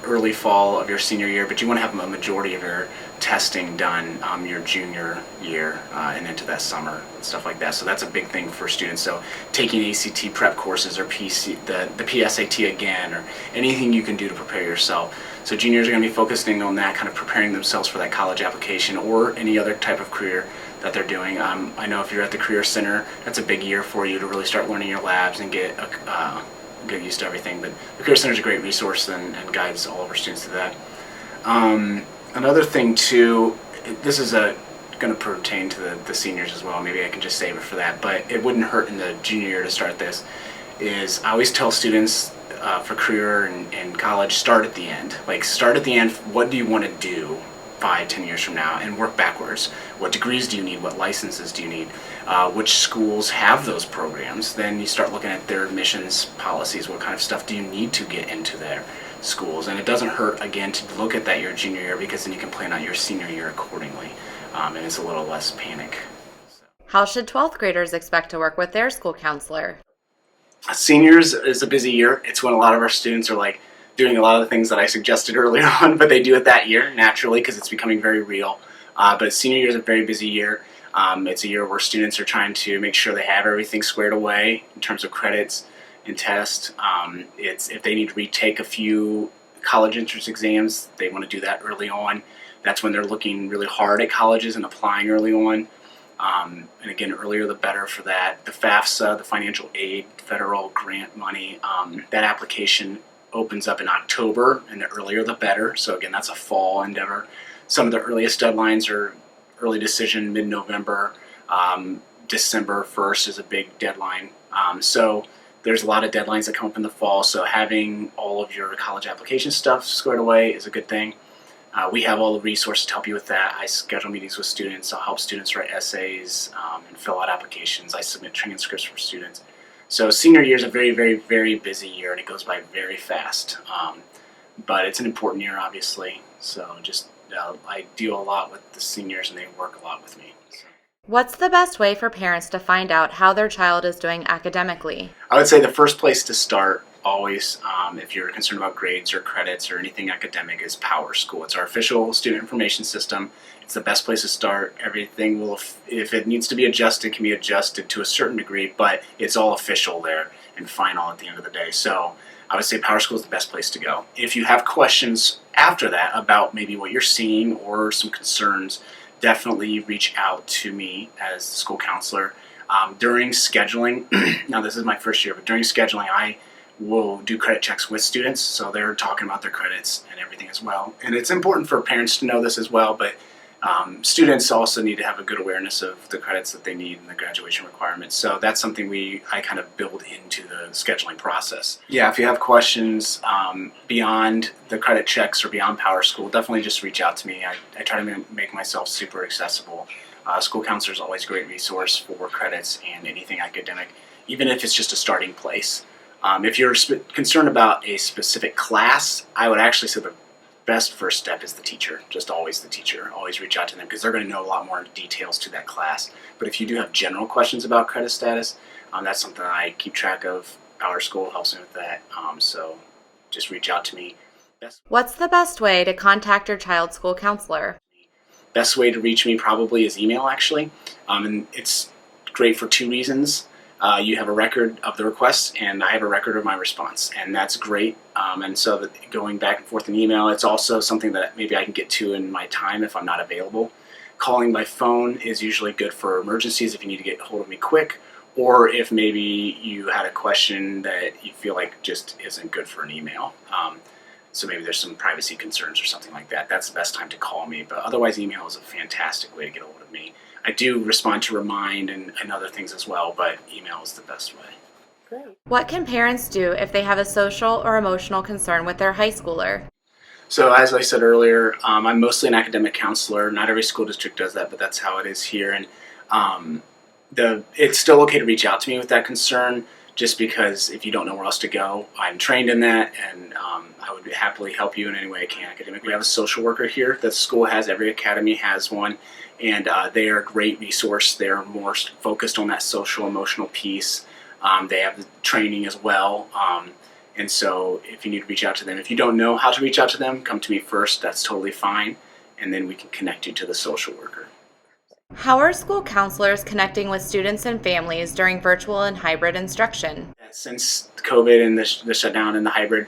early fall of your senior year, but you want to have a majority of your testing done your junior year and into that summer and stuff like that. So that's a big thing for students. So taking ACT prep courses or the PSAT again, or anything you can do to prepare yourself. So juniors are going to be focusing on that, kind of preparing themselves for that college application or any other type of career that they're doing. I know if you're at the Career Center, that's a big year for you to really start learning your labs and get get used to everything. But the Career Center is a great resource and guides all of our students to that. Another thing too, this is going to pertain to the seniors as well. Maybe I can just save it for that, but it wouldn't hurt in the junior year to start this. Is I always tell students for career and college, start at the end. Like, start at the end. What do you want to do 5-10 years from now, and work backwards? What degrees do you need? What licenses do you need? Which schools have those programs? Then you start looking at their admissions policies. What kind of stuff do you need to get into their schools? And it doesn't hurt, again, to look at that your junior year, because then you can plan out your senior year accordingly, and it's a little less panic. How should 12th graders expect to work with their school counselor? Seniors is a busy year. It's when a lot of our students are like doing a lot of the things that I suggested earlier on, but they do it that year naturally because it's becoming very real. But senior year is a very busy year. It's a year where students are trying to make sure they have everything squared away in terms of credits and tests. It's if they need to retake a few college entrance exams, they want to do that early on. That's when they're looking really hard at colleges and applying early on. And again, earlier the better for that. The FAFSA, the financial aid, federal grant money, that application opens up in October, and the earlier the better. So again, that's a fall endeavor. Some of the earliest deadlines are early decision, mid-November. December 1st is a big deadline. So there's a lot of deadlines that come up in the fall. So having all of your college application stuff squared away is a good thing. We have all the resources to help you with that. I schedule meetings with students. I'll help students write essays and fill out applications. I submit transcripts for students. So senior year is a very, very, very busy year, and it goes by very fast. But it's an important year, obviously. So just I deal a lot with the seniors, and they work a lot with me. So. What's the best way for parents to find out how their child is doing academically? I would say the first place to start always, if you're concerned about grades or credits or anything academic, is PowerSchool. It's our official student information system. It's the best place to start. Everything will, if it needs to be adjusted, can be adjusted to a certain degree, but it's all official there and final at the end of the day. So I would say PowerSchool is the best place to go. If you have questions after that about maybe what you're seeing or some concerns, definitely reach out to me as the school counselor. During scheduling, now this is my first year, but during scheduling, I will do credit checks with students, so they're talking about their credits and everything as well. And it's important for parents to know this as well, but students also need to have a good awareness of the credits that they need and the graduation requirements. So that's something I kind of build into the scheduling process. Yeah, if you have questions beyond the credit checks or beyond PowerSchool, definitely just reach out to me. I try to make myself super accessible. School counselor is always a great resource for credits and anything academic, even if it's just a starting place. If you're concerned about a specific class, I would actually say the best first step is the teacher. Just always the teacher. Always reach out to them because they're going to know a lot more details to that class. But if you do have general questions about credit status, that's something I keep track of. PowerSchool helps me with that. So just reach out to me. What's the best way to contact your child's school counselor? Best way to reach me probably is email, actually. And it's great for two reasons. You have a record of the request, and I have a record of my response, and that's great. And so that going back and forth in email, it's also something that maybe I can get to in my time if I'm not available. Calling by phone is usually good for emergencies if you need to get hold of me quick, or if maybe you had a question that you feel like just isn't good for an email. So maybe there's some privacy concerns or something like that. That's the best time to call me, but otherwise email is a fantastic way to get a hold of me. I do respond to Remind and other things as well, but email is the best way. Great. What can parents do if they have a social or emotional concern with their high schooler? So as I said earlier, I'm mostly an academic counselor. Not every school district does that, but that's how it is here. And it's still okay to reach out to me with that concern, just because if you don't know where else to go, I'm trained in that, and I would happily help you in any way I can academically. We have a social worker here that the school has. Every academy has one, and they are a great resource. They're more focused on that social emotional piece. They have the training as well, and so if you need to reach out to them, if you don't know how to reach out to them, come to me first. That's totally fine, and then we can connect you to the social worker. How are school counselors connecting with students and families during virtual and hybrid instruction? Since COVID and the shutdown and the hybrid,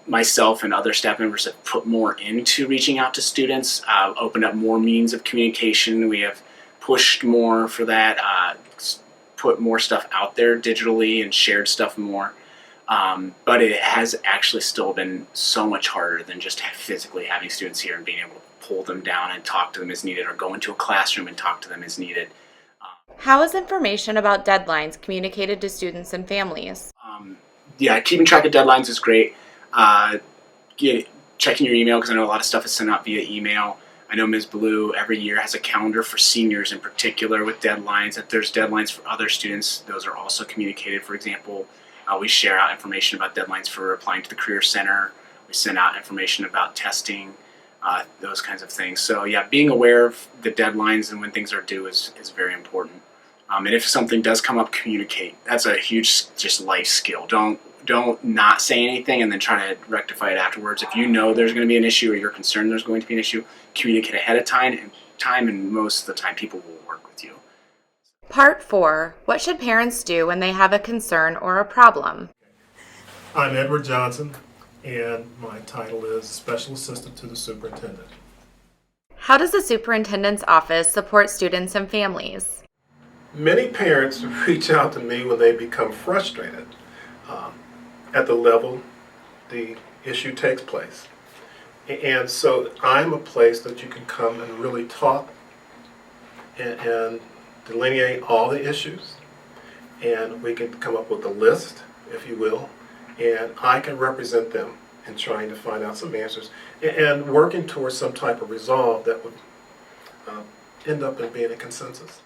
myself and other staff members have put more into reaching out to students, opened up more means of communication. We have pushed more for that, put more stuff out there digitally and shared stuff more. But it has actually still been so much harder than just physically having students here and being able to pull them down and talk to them as needed, or go into a classroom and talk to them as needed. How is information about deadlines communicated to students and families? Yeah, keeping track of deadlines is great. Checking your email, because I know a lot of stuff is sent out via email. I know Ms. Blue every year has a calendar for seniors in particular with deadlines. If there's deadlines for other students, those are also communicated. For example, we share out information about deadlines for applying to the Career Center. We send out information about testing, those kinds of things. So yeah, being aware of the deadlines and when things are due is very important. And if something does come up, communicate. That's a huge just life skill. Don't not say anything and then try to rectify it afterwards. If you know there's going to be an issue or you're concerned there's going to be an issue, communicate ahead of time, and most of the time people will work with you. Part 4. What should parents do when they have a concern or a problem? I'm Edward Johnson, and my title is Special Assistant to the Superintendent. How does the superintendent's office support students and families? Many parents reach out to me when they become frustrated at the level the issue takes place. And so I'm a place that you can come and really talk and delineate all the issues, and we can come up with a list, if you will, and I can represent them in trying to find out some answers and working towards some type of resolve that would end up in being a consensus.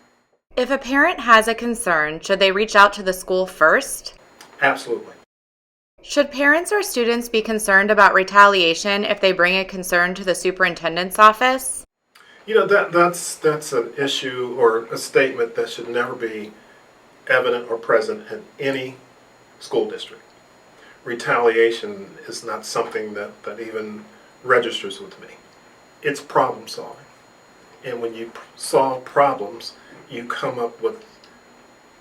If a parent has a concern, should they reach out to the school first? Absolutely. Should parents or students be concerned about retaliation if they bring a concern to the superintendent's office? You know, that's an issue or a statement that should never be evident or present in any school district. Retaliation is not something that even registers with me. It's problem solving. And when you solve problems, you come up with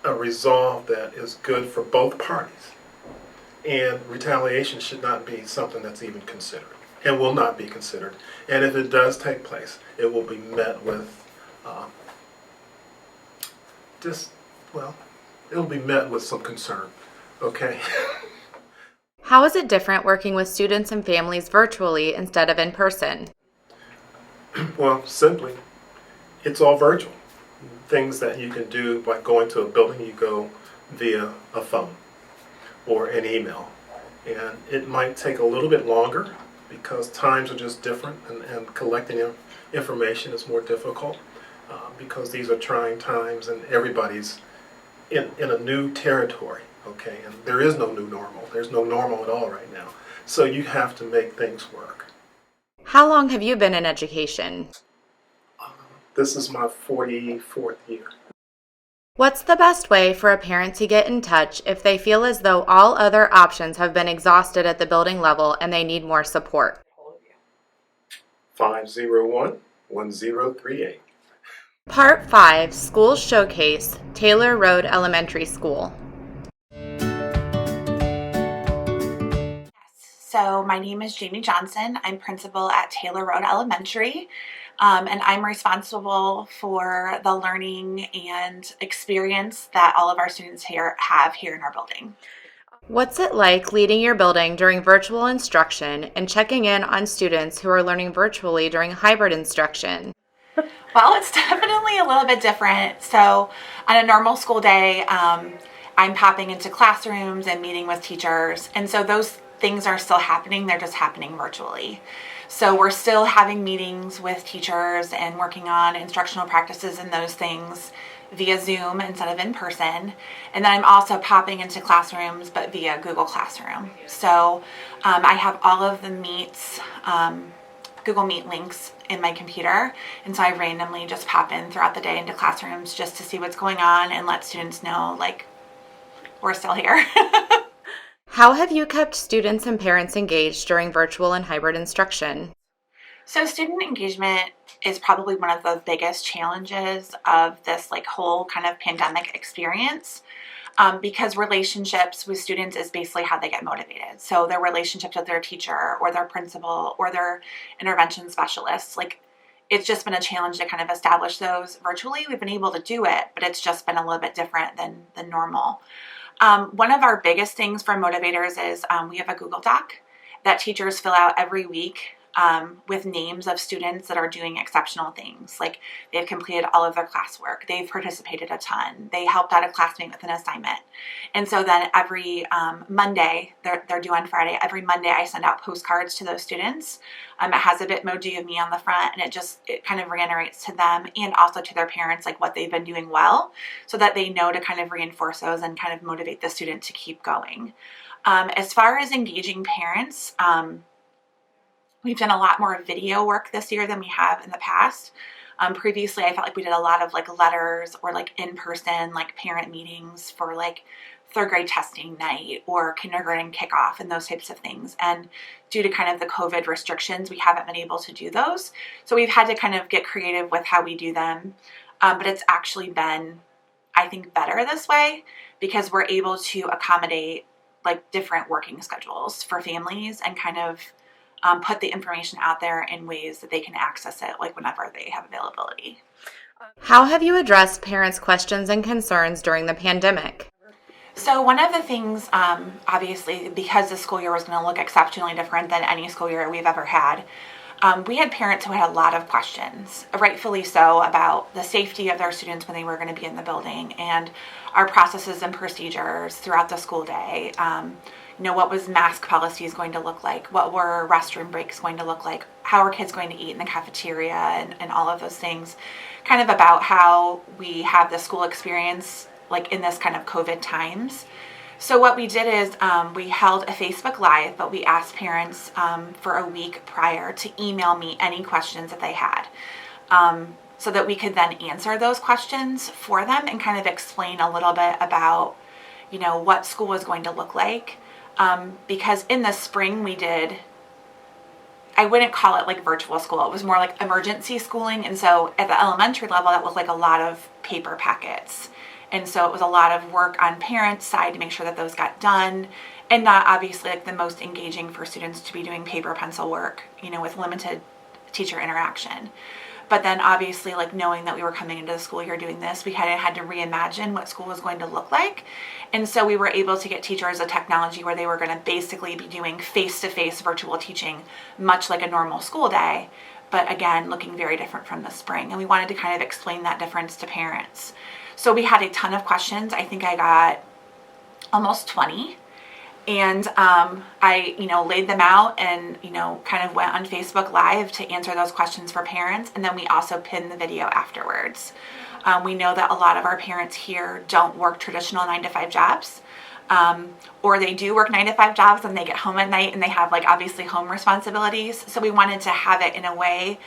a resolve that is good for both parties. And retaliation should not be something that's even considered and will not be considered. And if it does take place, it will be met with it'll be met with some concern, okay? How is it different working with students and families virtually instead of in person? Well, simply, it's all virtual. Things that you can do by going to a building, you go via a phone or an email. And it might take a little bit longer because times are just different, and collecting information is more difficult because these are trying times and everybody's in a new territory, okay? And there is no new normal. There's no normal at all right now. So you have to make things work. How long have you been in education? This is my 44th year. What's the best way for a parent to get in touch if they feel as though all other options have been exhausted at the building level and they need more support? 501-1038. Part 5, School Showcase, Taylor Road Elementary School. So my name is Jamie Johnson. I'm principal at Taylor Road Elementary, and I'm responsible for the learning and experience that all of our students here have here in our building. What's it like leading your building during virtual instruction and checking in on students who are learning virtually during hybrid instruction? Well, it's definitely a little bit different. So on a normal school day, I'm popping into classrooms and meeting with teachers, and so those things are still happening. They're just happening virtually. So we're still having meetings with teachers and working on instructional practices and those things via Zoom instead of in person. And then I'm also popping into classrooms, but via Google Classroom. So I have all of the Meets, Google Meet links in my computer. And so I randomly just pop in throughout the day into classrooms just to see what's going on and let students know, like, we're still here. How have you kept students and parents engaged during virtual and hybrid instruction? So student engagement is probably one of the biggest challenges of this whole kind of pandemic experience, because relationships with students is basically how they get motivated. So their relationships with their teacher or their principal or their intervention specialists, it's just been a challenge to kind of establish those virtually. We've been able to do it, but it's just been a little bit different than normal. One of our biggest things for motivators is we have a Google Doc that teachers fill out every week with names of students that are doing exceptional things. Like they've completed all of their classwork, they've participated a ton, they helped out a classmate with an assignment. And so then every Monday, they're due on Friday, every Monday I send out postcards to those students. It has a Bitmoji of me on the front, and it kind of reiterates to them and also to their parents like what they've been doing well, so that they know to kind of reinforce those and kind of motivate the student to keep going. As far as engaging parents, we've done a lot more video work this year than we have in the past. Previously, I felt like we did a lot of like letters or like in-person like parent meetings for like third grade testing night or kindergarten kickoff and those types of things. And due to kind of the COVID restrictions, we haven't been able to do those. So we've had to kind of get creative with how we do them. But it's actually been, I think, better this way because we're able to accommodate like different working schedules for families and kind of put the information out there in ways that they can access it like whenever they have availability. How have you addressed parents' questions and concerns during the pandemic? So one of the things, obviously, because the school year was going to look exceptionally different than any school year we've ever had, we had parents who had a lot of questions, rightfully so, about the safety of their students when they were going to be in the building and our processes and procedures throughout the school day. What was mask policies going to look like? What were restroom breaks going to look like? How are kids going to eat in the cafeteria and all of those things? Kind of about how we have the school experience like in this kind of COVID times. So what we did is we held a Facebook Live, but we asked parents for a week prior to email me any questions that they had so that we could then answer those questions for them and kind of explain a little bit about, what school was going to look like. Because in the spring we did, I wouldn't call it like virtual school. It was more like emergency schooling. And so at the elementary level, that looked like a lot of paper packets. And so it was a lot of work on parents' side to make sure that those got done, and not obviously like the most engaging for students to be doing paper pencil work, with limited teacher interaction. But then obviously like knowing that we were coming into the school year doing this, we had to reimagine what school was going to look like. And so we were able to get teachers a technology where they were going to basically be doing face-to-face virtual teaching, much like a normal school day, but again, looking very different from the spring. And we wanted to kind of explain that difference to parents. So we had a ton of questions. I think I got almost 20. And I, laid them out and, kind of went on Facebook Live to answer those questions for parents. And then we also pinned the video afterwards. We know that a lot of our parents here don't work traditional 9-to-5 jobs. Or they do work 9-to-5 jobs and they get home at night and they have like obviously home responsibilities. So we wanted to have it in a way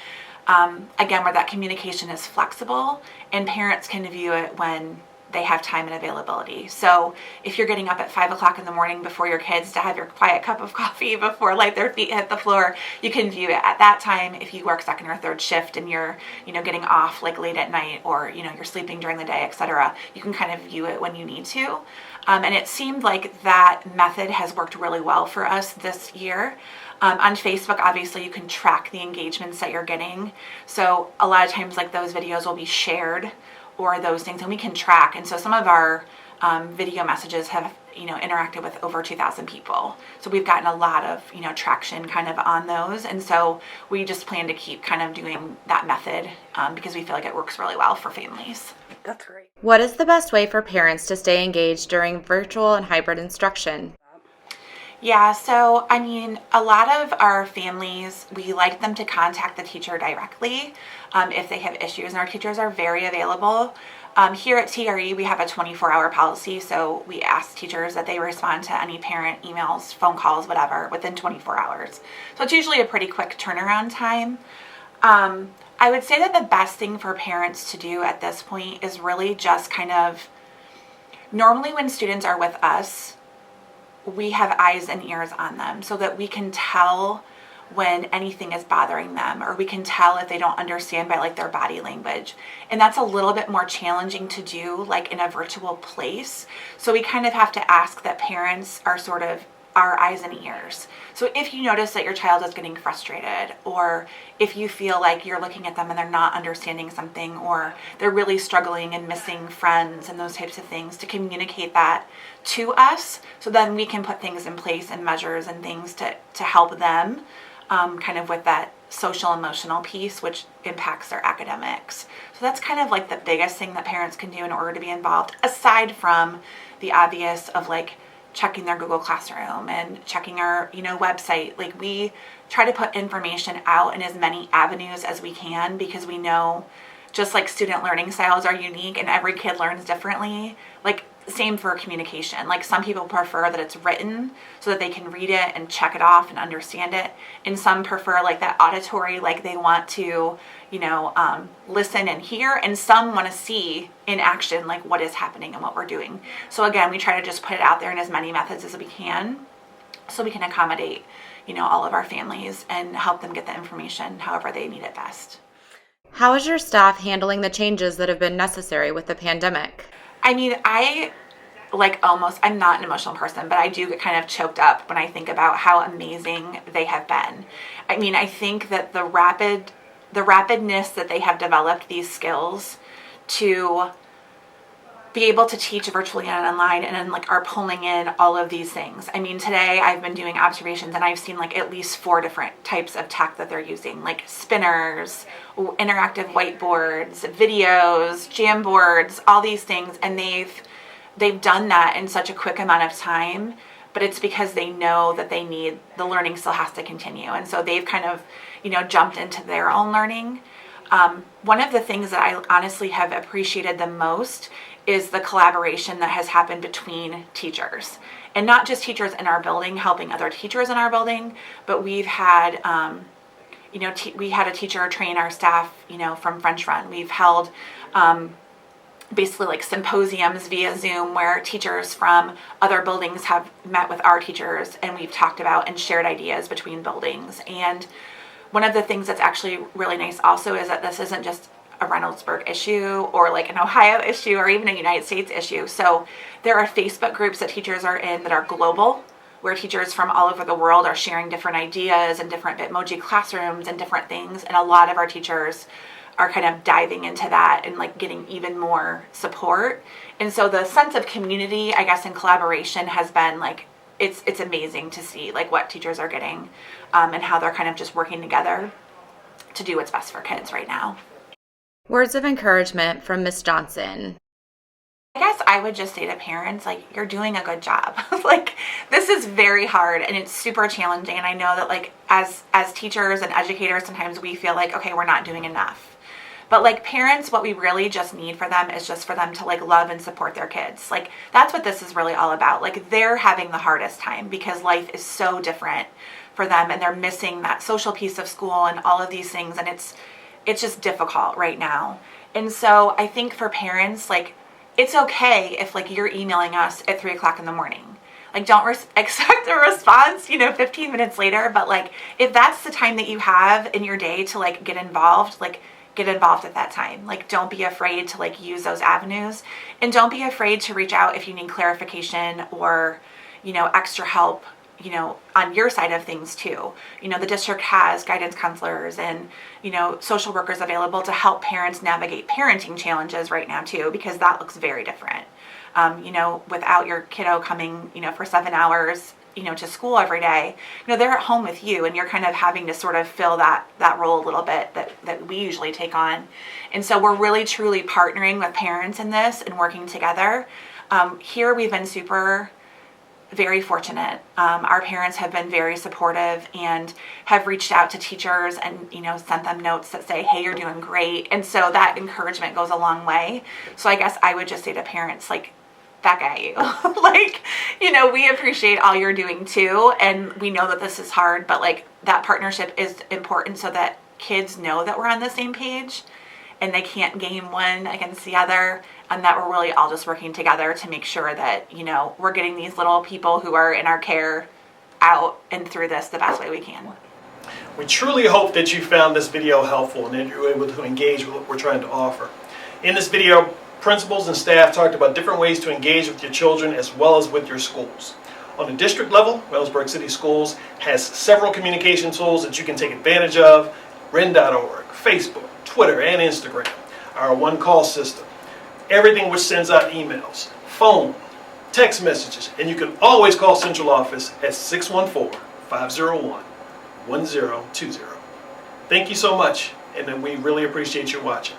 again, where that communication is flexible and parents can view it when they have time and availability. So if you're getting up at 5 o'clock in the morning before your kids to have your quiet cup of coffee before like their feet hit the floor, you can view it at that time. If you work second or third shift and you're, getting off like late at night or, you're sleeping during the day, etc., you can kind of view it when you need to. And it seemed like that method has worked really well for us this year. On Facebook, obviously, you can track the engagements that you're getting. So a lot of times, like those videos will be shared or those things, and we can track. And so some of our video messages have, interacted with over 2,000 people. So we've gotten a lot of, traction kind of on those. And so we just plan to keep kind of doing that method because we feel like it works really well for families. That's great. What is the best way for parents to stay engaged during virtual and hybrid instruction? Yeah, so a lot of our families, we like them to contact the teacher directly if they have issues, and our teachers are very available. Here at TRE, we have a 24-hour policy, so we ask teachers that they respond to any parent emails, phone calls, whatever, within 24 hours. So it's usually a pretty quick turnaround time. I would say that the best thing for parents to do at this point is really just kind of, normally when students are with us, we have eyes and ears on them so that we can tell when anything is bothering them, or we can tell if they don't understand by like their body language. And that's a little bit more challenging to do like in a virtual place. So we kind of have to ask that parents are sort of our eyes and ears. So if you notice that your child is getting frustrated, or if you feel like you're looking at them and they're not understanding something, or they're really struggling and missing friends and those types of things, to communicate that to us, so then we can put things in place and measures and things to help them kind of with that social emotional piece, which impacts their academics. So that's kind of like the biggest thing that parents can do in order to be involved, aside from the obvious of like checking their Google Classroom and checking our, website. Like, we try to put information out in as many avenues as we can, because we know just like student learning styles are unique and every kid learns differently. Like, same for communication. Like, some people prefer that it's written so that they can read it and check it off and understand it. And some prefer like that auditory, like they want to, listen and hear. And some want to see in action, like what is happening and what we're doing. So again, we try to just put it out there in as many methods as we can, so we can accommodate, all of our families and help them get the information however they need it best. How is your staff handling the changes that have been necessary with the pandemic? I mean, I'm not an emotional person, but I do get kind of choked up when I think about how amazing they have been. I mean, I think that the rapidness that they have developed these skills to be able to teach virtually and online, and then like are pulling in all of these things. I mean, today I've been doing observations and I've seen like at least 4 different types of tech that they're using, like spinners, interactive whiteboards, videos, Jamboards, all these things. And they've done that in such a quick amount of time, but it's because they know that the learning still has to continue. And so they've kind of, jumped into their own learning. One of the things that I honestly have appreciated the most is the collaboration that has happened between teachers, and not just teachers in our building helping other teachers in our building, but we've had, we had a teacher train our staff, from French Run. We've held basically like symposiums via Zoom where teachers from other buildings have met with our teachers, and we've talked about and shared ideas between buildings. And one of the things that's actually really nice also is that this isn't just a Reynoldsburg issue or like an Ohio issue or even a United States issue. So there are Facebook groups that teachers are in that are global, where teachers from all over the world are sharing different ideas and different Bitmoji classrooms and different things. And a lot of our teachers are kind of diving into that and like getting even more support. And so the sense of community, I guess, and collaboration has been like, it's amazing to see like what teachers are getting and how they're kind of just working together to do what's best for kids right now. Words of encouragement from Ms. Johnson. I guess I would just say to parents, like, you're doing a good job. Like, this is very hard and it's super challenging. And I know that like as teachers and educators, sometimes we feel like, okay, we're not doing enough. But like parents, what we really just need for them is just for them to like love and support their kids. Like, that's what this is really all about. Like, they're having the hardest time because life is so different for them and they're missing that social piece of school and all of these things. And it's just difficult right now. And so I think for parents, like, it's okay if like you're emailing us at 3:00 in the morning. Like, don't expect a response, 15 minutes later. But like, if that's the time that you have in your day to like get involved, like get involved at that time. Like, don't be afraid to like use those avenues, and don't be afraid to reach out if you need clarification or, extra help, on your side of things too. The district has guidance counselors and, social workers available to help parents navigate parenting challenges right now too, because that looks very different. Without your kiddo coming, for 7 hours, to school every day, they're at home with you and you're kind of having to sort of fill that role a little bit that we usually take on. And so we're really truly partnering with parents in this and working together. Here we've been very fortunate. Our parents have been very supportive and have reached out to teachers and, sent them notes that say, hey, you're doing great. And so that encouragement goes a long way. So I guess I would just say to parents, like, back at you. Like, we appreciate all you're doing too. And we know that this is hard, but like that partnership is important so that kids know that we're on the same page and they can't game one against the other, and that we're really all just working together to make sure that, we're getting these little people who are in our care out and through this the best way we can. We truly hope that you found this video helpful and that you're able to engage with what we're trying to offer. In this video, principals and staff talked about different ways to engage with your children as well as with your schools. On the district level, Reynoldsburg City Schools has several communication tools that you can take advantage of. Ren.org, Facebook, Twitter, and Instagram. Our one-call system. Everything which sends out emails, phone, text messages, and you can always call central office at 614-501-1020. Thank you so much, and we really appreciate you watching.